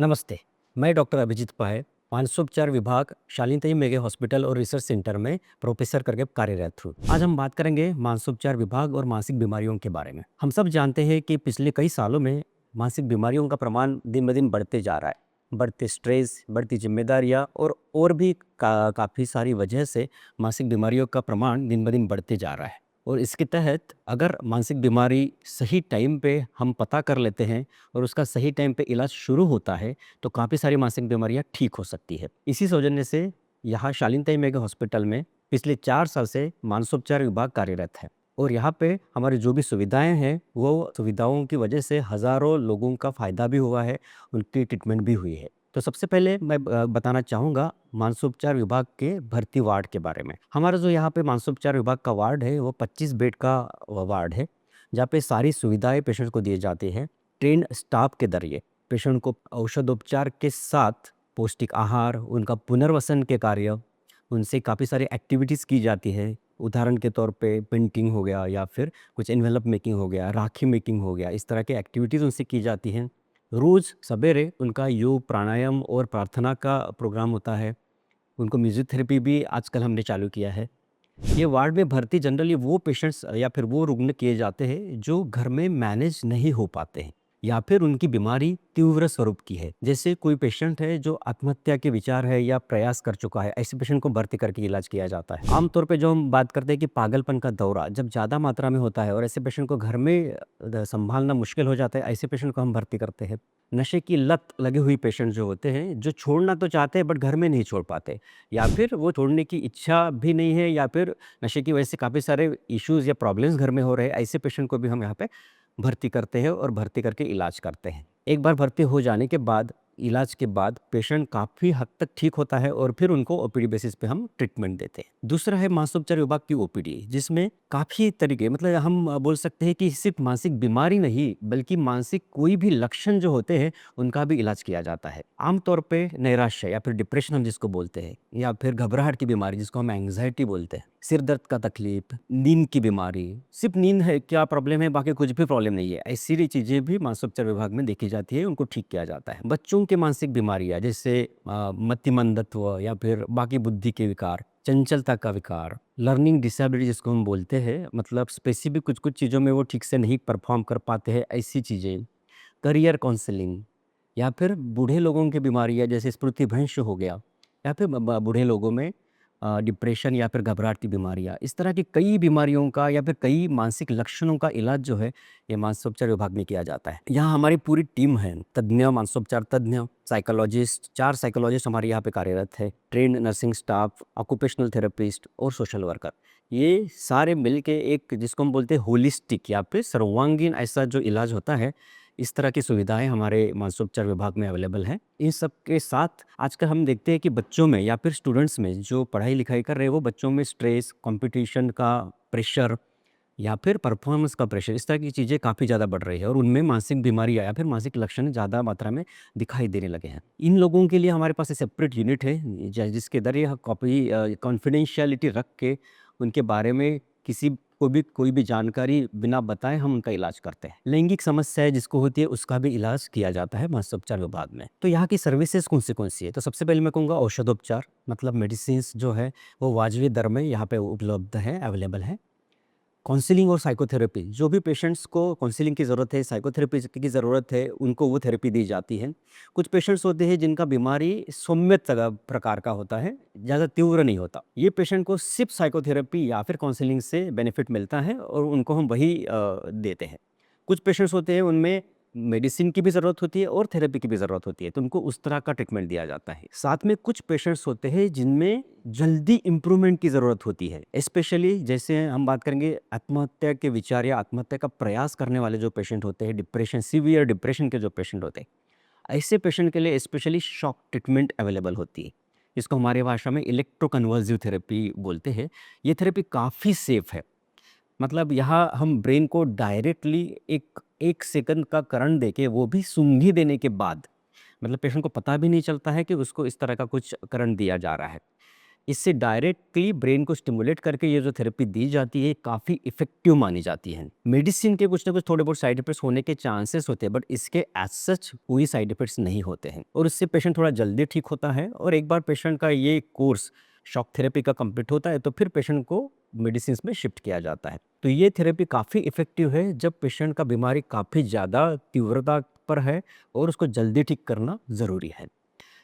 नमस्ते। मैं डॉक्टर अभिजीत पाए, मानसोपचार विभाग शालीनताई मेघे हॉस्पिटल और रिसर्च सेंटर में प्रोफेसर करके कार्यरत हूँ। आज हम बात करेंगे मानसोपचार विभाग और मानसिक बीमारियों के बारे में। हम सब जानते हैं कि पिछले कई सालों में मानसिक बीमारियों का प्रमाण दिन ब दिन बढ़ते जा रहा है। बढ़ते स्ट्रेस, बढ़ती जिम्मेदारियाँ और भी काफ़ी सारी वजह से मानसिक बीमारियों का प्रमाण दिन ब दिन बढ़ते जा रहा है। और इसके तहत अगर मानसिक बीमारी सही टाइम पे हम पता कर लेते हैं और उसका सही टाइम पे इलाज शुरू होता है तो काफ़ी सारी मानसिक बीमारियाँ ठीक हो सकती है। इसी सौजन्य से यहाँ शालीनताई मेघे हॉस्पिटल में पिछले 4 साल से मानसोपचार विभाग कार्यरत है और यहाँ पे हमारी जो भी सुविधाएं हैं वो सुविधाओं की वजह से हज़ारों लोगों का फ़ायदा भी हुआ है, उनकी ट्रीटमेंट भी हुई है। तो सबसे पहले मैं बताना चाहूँगा मानसोपचार विभाग के भर्ती वार्ड के बारे में। हमारा जो यहाँ पे मानसोपचार विभाग का वार्ड है वो 25 बेड का वार्ड है, जहाँ पे सारी सुविधाएं पेशेंट को दी जाती हैं। ट्रेन्ड स्टाफ के ज़रिए पेशेंट को औषधोपचार के साथ पौष्टिक आहार, उनका पुनर्वसन के कार्य, उनसे काफ़ी सारी एक्टिविटीज़ की जाती है। उदाहरण के तौर पे पेंटिंग हो गया या फिर कुछ एनवेलप मेकिंग हो गया, राखी मेकिंग हो गया, इस तरह की एक्टिविटीज़ उनसे की जाती हैं। रोज़ सवेरे उनका योग, प्राणायाम और प्रार्थना का प्रोग्राम होता है। उनको म्यूज़िक थेरेपी भी आजकल हमने चालू किया है। ये वार्ड में भर्ती जनरली वो पेशेंट्स या फिर वो रुग्ण किए जाते हैं जो घर में मैनेज नहीं हो पाते हैं या फिर उनकी बीमारी तीव्र स्वरूप की है। जैसे कोई पेशेंट है जो आत्महत्या के विचार है या प्रयास कर चुका है, ऐसे पेशेंट को भर्ती करके इलाज किया जाता है। आमतौर पे जो हम बात करते हैं कि पागलपन का दौरा जब ज़्यादा मात्रा में होता है और ऐसे पेशेंट को घर में संभालना मुश्किल हो जाता है, ऐसे पेशेंट को हम भर्ती करते हैं। नशे की लत लगे हुई पेशेंट जो होते हैं, जो छोड़ना तो चाहते हैं बट घर में नहीं छोड़ पाते, या फिर वो छोड़ने की इच्छा भी नहीं है या फिर नशे की वजह से काफ़ी सारे इश्यूज़ या प्रॉब्लम्स घर में हो रहे हैं, ऐसे पेशेंट को भी हम यहाँ पे भर्ती करते हैं और भर्ती करके इलाज करते हैं। एक बार भर्ती हो जाने के बाद, इलाज के बाद पेशेंट काफ़ी हद तक ठीक होता है और फिर उनको ओपीडी बेसिस पे हम ट्रीटमेंट देते हैं। दूसरा है मानसोपचार विभाग की ओपीडी, जिसमें काफ़ी तरीके मतलब हम बोल सकते हैं कि सिर्फ मानसिक बीमारी नहीं बल्कि मानसिक कोई भी लक्षण जो होते हैं उनका भी इलाज किया जाता है। आमतौर पे नैराश्य या फिर डिप्रेशन हम जिसको बोलते हैं या फिर घबराहट की बीमारी जिसको हम एंग्जायटी बोलते हैं, सिर दर्द का तकलीफ, नींद की बीमारी, सिर्फ नींद है क्या प्रॉब्लम है, बाकी कुछ भी प्रॉब्लम नहीं है, ऐसी चीज़ें भी मानसोपचार विभाग में देखी जाती है, उनको ठीक किया जाता है। बच्चों की मानसिक बीमारियाँ जैसे मतिमंदत्व या फिर बाकी बुद्धि के विकार, चंचलता का विकार, लर्निंग डिसेबिलिटी जिसको हम बोलते हैं, मतलब स्पेसिफिक कुछ कुछ चीज़ों में वो ठीक से नहीं परफॉर्म कर पाते हैं, ऐसी चीज़ें, करियर काउंसलिंग या फिर बूढ़े लोगों की बीमारियाँ जैसे स्मृतिभ्रंश हो गया या फिर बूढ़े लोगों में डिप्रेशन या फिर घबराहट की बीमारियाँ, इस तरह की कई बीमारियों का या फिर कई मानसिक लक्षणों का इलाज जो है ये मानसोपचार विभाग में किया जाता है। यहाँ हमारी पूरी टीम है, तज्ञ, मानसोपचार तज्ञ, साइकोलॉजिस्ट, 4 साइकोलॉजिस्ट हमारे यहाँ पे कार्यरत है, trained nursing staff, occupational therapist और सोशल वर्कर। ये सारे मिल के एक जिसको हम बोलते हैं होलिस्टिक या फिर सर्वांगीण ऐसा जो इलाज होता है, इस तरह की सुविधाएँ हमारे मानसोपचार विभाग में अवेलेबल हैं। इन सब के साथ आजकल हम देखते हैं कि बच्चों में या फिर स्टूडेंट्स में जो पढ़ाई-लिखाई कर रहे हैं, वो बच्चों में स्ट्रेस, कॉम्पिटिशन का प्रेशर या फिर परफॉर्मेंस का प्रेशर, इस तरह की चीज़ें काफ़ी ज़्यादा बढ़ रही है और उनमें मानसिक बीमारियाँ या फिर मानसिक लक्षण ज़्यादा मात्रा में दिखाई देने लगे हैं। इन लोगों के लिए हमारे पास एक सेपरेट यूनिट है जिसके ज़रिए कॉन्फिडेंशियलिटी रख के उनके बारे में किसी को भी कोई भी जानकारी बिना बताए हम उनका इलाज करते हैं। लैंगिक समस्या जिसको होती है उसका भी इलाज किया जाता है मानसोपचार विभाग में। तो यहाँ की सर्विसेज कौन सी है? तो सबसे पहले मैं कहूँगा औषधोपचार, मतलब मेडिसिन्स जो है वो वाजबी दर में यहाँ पे उपलब्ध है, अवेलेबल है। काउंसलिंग और साइकोथेरेपी, जो भी पेशेंट्स को काउंसलिंग की ज़रूरत है, साइकोथेरेपी की ज़रूरत है, उनको वो थेरेपी दी जाती है। कुछ पेशेंट्स होते हैं जिनका बीमारी सौम्य प्रकार का होता है, ज़्यादा तीव्र नहीं होता। ये पेशेंट को सिर्फ साइकोथेरेपी या फिर काउंसलिंग से बेनिफिट मिलता है और उनको हम वही देते हैं। कुछ पेशेंट्स होते हैं उनमें मेडिसिन की भी ज़रूरत होती है और थेरेपी की भी ज़रूरत होती है, तो उनको उस तरह का ट्रीटमेंट दिया जाता है। साथ में कुछ पेशेंट्स होते हैं जिनमें जल्दी इम्प्रूवमेंट की ज़रूरत होती है, स्पेशली जैसे हम बात करेंगे आत्महत्या के विचार या आत्महत्या का प्रयास करने वाले जो पेशेंट होते हैं, डिप्रेशन, सीवियर डिप्रेशन के जो पेशेंट होते हैं, ऐसे पेशेंट के लिए स्पेशली शॉक ट्रीटमेंट अवेलेबल होती है। इसको हमारी भाषा में इलेक्ट्रोकन्वर्सिव थेरेपी बोलते हैं। ये थेरेपी काफ़ी सेफ है, मतलब यहाँ हम ब्रेन को डायरेक्टली एक 1 सेकंड का करंट देके, वो भी सूंघी देने के बाद, मतलब पेशेंट को पता भी नहीं चलता है कि उसको इस तरह का कुछ करंट दिया जा रहा है। इससे डायरेक्टली ब्रेन को स्टिमुलेट करके ये जो थेरेपी दी जाती है काफ़ी इफ़ेक्टिव मानी जाती है। मेडिसिन के कुछ ना कुछ थोड़े बहुत साइड इफ़ेक्ट्स होने के चांसेस होते हैं, बट इसके एज़ सच कोई साइड इफ़ेक्ट्स नहीं होते हैं और इससे पेशेंट थोड़ा जल्दी ठीक होता है और एक बार पेशेंट का ये कोर्स शॉक थेरेपी का कंप्लीट होता है तो फिर पेशेंट को मेडिसिन्स में शिफ्ट किया जाता है। तो ये थेरेपी काफ़ी इफ़ेक्टिव है जब पेशेंट का बीमारी काफ़ी ज़्यादा तीव्रता पर है और उसको जल्दी ठीक करना ज़रूरी है।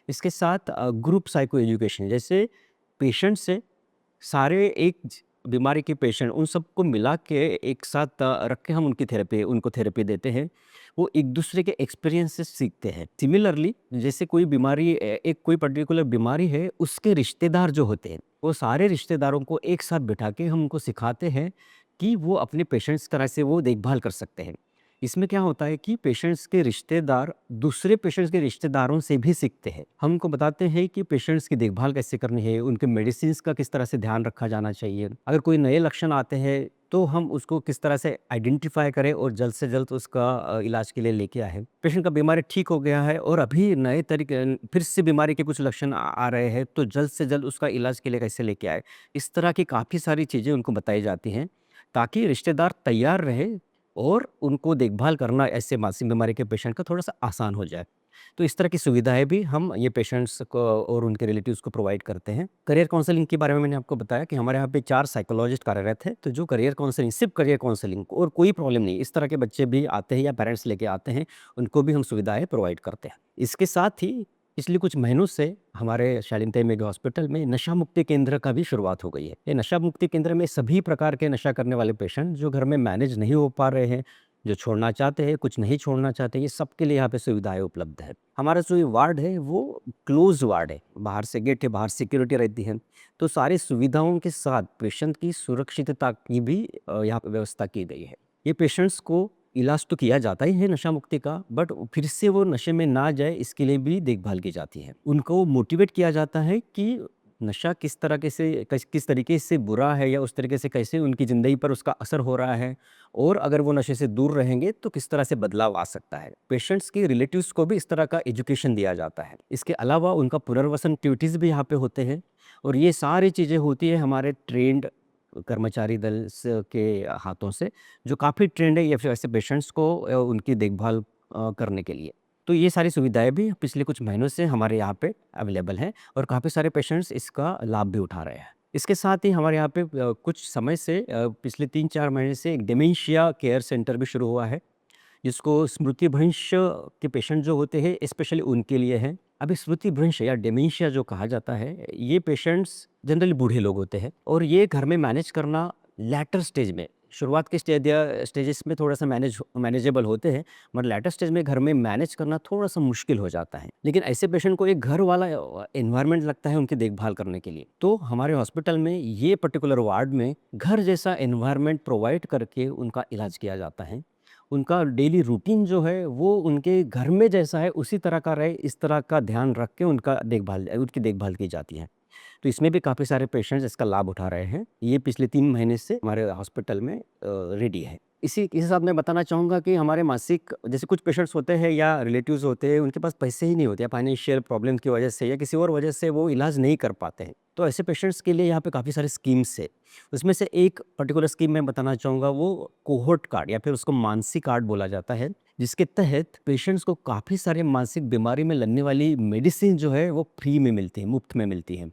इसके साथ ग्रुप साइको एजुकेशन, जैसे पेशेंट से सारे एक बीमारी के पेशेंट उन सबको मिला के एक साथ रख के हम उनको थेरेपी देते हैं। वो एक दूसरे के एक्सपीरियंस से सीखते हैं। सिमिलरली जैसे कोई बीमारी एक कोई पर्टिकुलर बीमारी है, उसके रिश्तेदार जो होते हैं वो सारे रिश्तेदारों को एक साथ बिठा के हम उनको सिखाते हैं कि वो अपने पेशेंट्स तरह से वो देखभाल कर सकते हैं। इसमें क्या होता है कि पेशेंट्स के रिश्तेदार दूसरे पेशेंट्स के रिश्तेदारों से भी सीखते हैं। हम उनको बताते हैं कि पेशेंट्स की देखभाल कैसे करनी है, उनके मेडिसिन्स का किस तरह से ध्यान रखा जाना चाहिए। अगर कोई नए लक्षण आते हैं तो हम उसको किस तरह से आइडेंटिफ़ाई करें और जल्द से जल्द उसका इलाज के लिए लेके आएँ। पेशेंट का बीमारी ठीक हो गया है और अभी नए तरीके फिर से बीमारी के कुछ लक्षण आ रहे हैं, तो जल्द से जल्द उसका इलाज के लिए कैसे लेके आएँ। इस तरह की काफ़ी सारी चीज़ें उनको बताई जाती हैं, ताकि रिश्तेदार तैयार रहे और उनको देखभाल करना ऐसे मानसिक बीमारी के पेशेंट का थोड़ा-सा आसान हो जाए। तो इस तरह की सुविधाएँ भी हम ये पेशेंट्स को और उनके रिलेटिव्स को प्रोवाइड करते हैं। करियर काउंसलिंग के बारे में मैंने आपको बताया कि हमारे यहाँ पे 4 साइकोलॉजिस्ट कार्यरत हैं, तो जो करियर काउंसलिंग सिर्फ़ करियर काउंसलिंग और कोई प्रॉब्लम नहीं, इस तरह के बच्चे भी आते हैं या पेरेंट्स लेके आते हैं, उनको भी हम सुविधाएँ प्रोवाइड करते हैं। इसके साथ ही पिछले कुछ महीनों से हमारे शालीनता मेगा हॉस्पिटल में नशा मुक्ति केंद्र का भी शुरुआत हो गई है। ये नशा मुक्ति केंद्र में सभी प्रकार के नशा करने वाले पेशेंट जो घर में मैनेज नहीं हो पा रहे हैं, जो छोड़ना चाहते हैं, कुछ नहीं छोड़ना चाहते, ये सबके लिए यहाँ पे सुविधाएँ उपलब्ध है। हमारा जो ये वार्ड है वो क्लोज़ वार्ड है, बाहर से गेट है, बाहर सिक्योरिटी रहती है। तो सारी सुविधाओं के साथ पेशेंट की सुरक्षितता की भी यहाँ पे व्यवस्था की गई है। ये पेशेंट्स को इलाज तो किया जाता ही है नशा मुक्ति का, बट फिर से वो नशे में ना जाए इसके लिए भी देखभाल की जाती है। उनको मोटिवेट किया जाता है कि नशा किस तरह के से किस तरीके से बुरा है या उस तरीके से कैसे उनकी ज़िंदगी पर उसका असर हो रहा है और अगर वो नशे से दूर रहेंगे तो किस तरह से बदलाव आ सकता है। पेशेंट्स के रिलेटिव्स को भी इस तरह का एजुकेशन दिया जाता है। इसके अलावा उनका पुनर्वसन एक्टिविटीज़ भी यहाँ पे होते हैं और ये सारी चीज़ें होती है हमारे ट्रेंड कर्मचारी दल के हाथों से, जो काफ़ी ट्रेंड है या फिर ऐसे पेशेंट्स को उनकी देखभाल करने के लिए। तो ये सारी सुविधाएँ भी पिछले कुछ महीनों से हमारे यहाँ पे अवेलेबल हैं और काफ़ी सारे पेशेंट्स इसका लाभ भी उठा रहे हैं। इसके साथ ही हमारे यहाँ पे कुछ समय से पिछले 3-4 महीने से एक डिमेंशिया केयर सेंटर भी शुरू हुआ है, जिसको स्मृतिभ्रंश के पेशेंट जो होते हैं स्पेशली उनके लिए है। अभी स्मृतिभ्रंश या डिमेंशिया जो कहा जाता है, ये पेशेंट्स जनरली बूढ़े लोग होते हैं और ये घर में मैनेज करना लैटर स्टेज में, शुरुआत के स्टेजेस में थोड़ा-सा मैनेजेबल होते हैं, मगर लैटर स्टेज में घर में मैनेज करना थोड़ा-सा मुश्किल हो जाता है। लेकिन ऐसे पेशेंट को एक घर वाला एनवायरनमेंट लगता है उनकी देखभाल करने के लिए। तो हमारे हॉस्पिटल में ये पर्टिकुलर वार्ड में घर जैसा एनवायरनमेंट प्रोवाइड करके उनका इलाज किया जाता है। उनका डेली रूटीन जो है वो उनके घर में जैसा है उसी तरह का रहे, इस तरह का ध्यान रख के उनकी देखभाल की जाती है। तो इसमें भी काफ़ी सारे पेशेंट्स इसका लाभ उठा रहे हैं। ये पिछले 3 महीने से हमारे हॉस्पिटल में रेडी है। इसी के साथ मैं बताना चाहूँगा कि हमारे मासिक जैसे कुछ पेशेंट्स होते हैं या रिलेटिव्स होते हैं, उनके पास पैसे ही नहीं होते या फाइनेंशियल प्रॉब्लम की वजह से या किसी और वजह से वो इलाज नहीं कर पाते हैं। तो ऐसे पेशेंट्स के लिए यहाँ पे काफ़ी सारी स्कीम्स है। उसमें से एक पर्टिकुलर स्कीम मैं बताना चाहूँगा, वो कोहोर्ट कार्ड या फिर उसको मानसी कार्ड बोला जाता है, जिसके तहत पेशेंट्स को काफ़ी सारे मानसिक बीमारी में लगने वाली मेडिसिन जो है वो फ्री में मिलती है, मुफ़्त में मिलती है।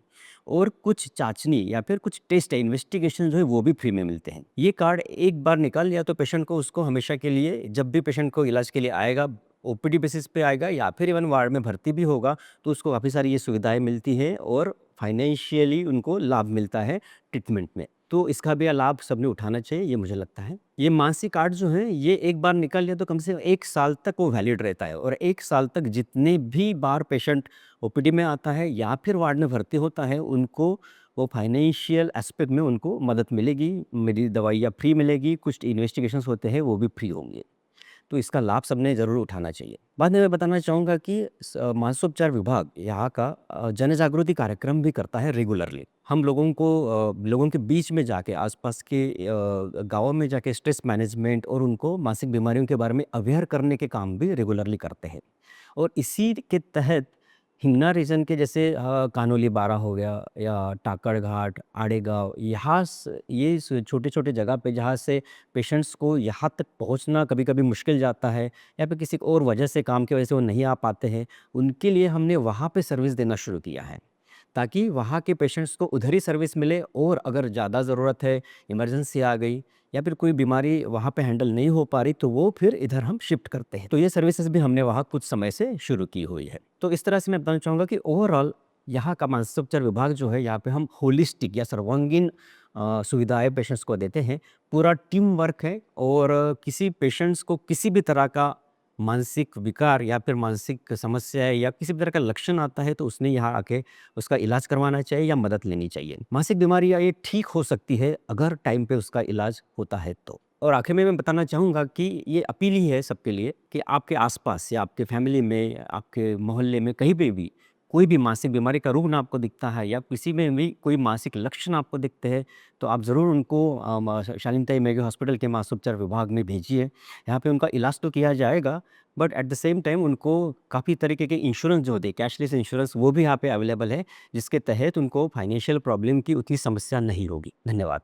और कुछ जाँचनी या फिर कुछ टेस्ट है, इन्वेस्टिगेशन जो है वो भी फ्री में मिलते हैं। ये कार्ड एक बार निकाल लिया तो पेशेंट को उसको हमेशा के लिए, जब भी पेशेंट को इलाज के लिए आएगा, ओपीडी बेसिस पे आएगा या फिर इवन वार्ड में भर्ती भी होगा, तो उसको काफ़ी सारी ये सुविधाएँ मिलती हैं और फाइनेंशियली उनको लाभ मिलता है ट्रीटमेंट में। तो इसका भी लाभ सबने उठाना चाहिए, ये मुझे लगता है। ये मानसिक कार्ड जो है ये एक बार निकल लिया तो कम से कम 1 साल तक वो वैलिड रहता है और 1 साल तक जितने भी बार पेशेंट ओपीडी में आता है या फिर वार्ड में भर्ती होता है, उनको वो फाइनेंशियल एस्पेक्ट में उनको मदद मिलेगी, मेरी दवाइयाँ फ्री मिलेगी, कुछ इन्वेस्टिगेशंस होते हैं वो भी फ्री होंगे। तो इसका लाभ सबने ज़रूर उठाना चाहिए। बाद में मैं बताना चाहूँगा कि मानसोपचार विभाग यहाँ का जन जागृति कार्यक्रम भी करता है रेगुलरली। हम लोगों के बीच में जाके आसपास के गाँवों में जाके स्ट्रेस मैनेजमेंट और उनको मानसिक बीमारियों के बारे में अवेयर करने के काम भी रेगुलरली करते हैं। और इसी के तहत हिंगना रीजन के जैसे कानोली बारा हो गया या टाकड़ घाट, आड़े गाँव, यहाँ ये छोटे छोटे जगह पे जहाँ से पेशेंट्स को यहाँ तक पहुँचना कभी कभी मुश्किल जाता है या फिर किसी और वजह से काम की वजह से वो नहीं आ पाते हैं, उनके लिए हमने वहाँ पे सर्विस देना शुरू किया है ताकि वहाँ के पेशेंट्स को उधर ही सर्विस मिले, और अगर ज़्यादा ज़रूरत है, इमरजेंसी आ गई या फिर कोई बीमारी वहाँ पे हैंडल नहीं हो पा रही, तो वो फिर इधर हम शिफ्ट करते हैं। तो ये सर्विसेज भी हमने वहाँ कुछ समय से शुरू की हुई है। तो इस तरह से मैं बताना चाहूँगा कि ओवरऑल यहाँ का मानसिक उपचार विभाग जो है, यहाँ पे हम होलिस्टिक या सर्वांगीण सुविधाएँ पेशेंट्स को देते हैं। पूरा टीम वर्क है, और किसी पेशेंट्स को किसी भी तरह का मानसिक विकार या फिर मानसिक समस्या है या किसी भी तरह का लक्षण आता है, तो उसने यहाँ आके उसका इलाज करवाना चाहिए या मदद लेनी चाहिए। मानसिक बीमारियाँ ये ठीक हो सकती है अगर टाइम पे उसका इलाज होता है तो। और आखिर में मैं बताना चाहूँगा कि ये अपील ही है सबके लिए कि आपके आसपास या आपके फैमिली में, आपके मोहल्ले में, कहीं पे भी कोई भी मानसिक बीमारी का रुग्ण आपको दिखता है या किसी में भी कोई मानसिक लक्षण आपको दिखते हैं, तो आप ज़रूर उनको शालीनताई मेघे हॉस्पिटल के मानसिक उपचार विभाग में भेजिए। यहाँ पे उनका इलाज तो किया जाएगा, but at the same time उनको काफ़ी तरीके के इंश्योरेंस जो होते हैं, कैशलेस इंश्योरेंस, वो भी यहाँ पे अवेलेबल है, जिसके तहत उनको फाइनेंशियल प्रॉब्लम की उतनी समस्या नहीं होगी। धन्यवाद।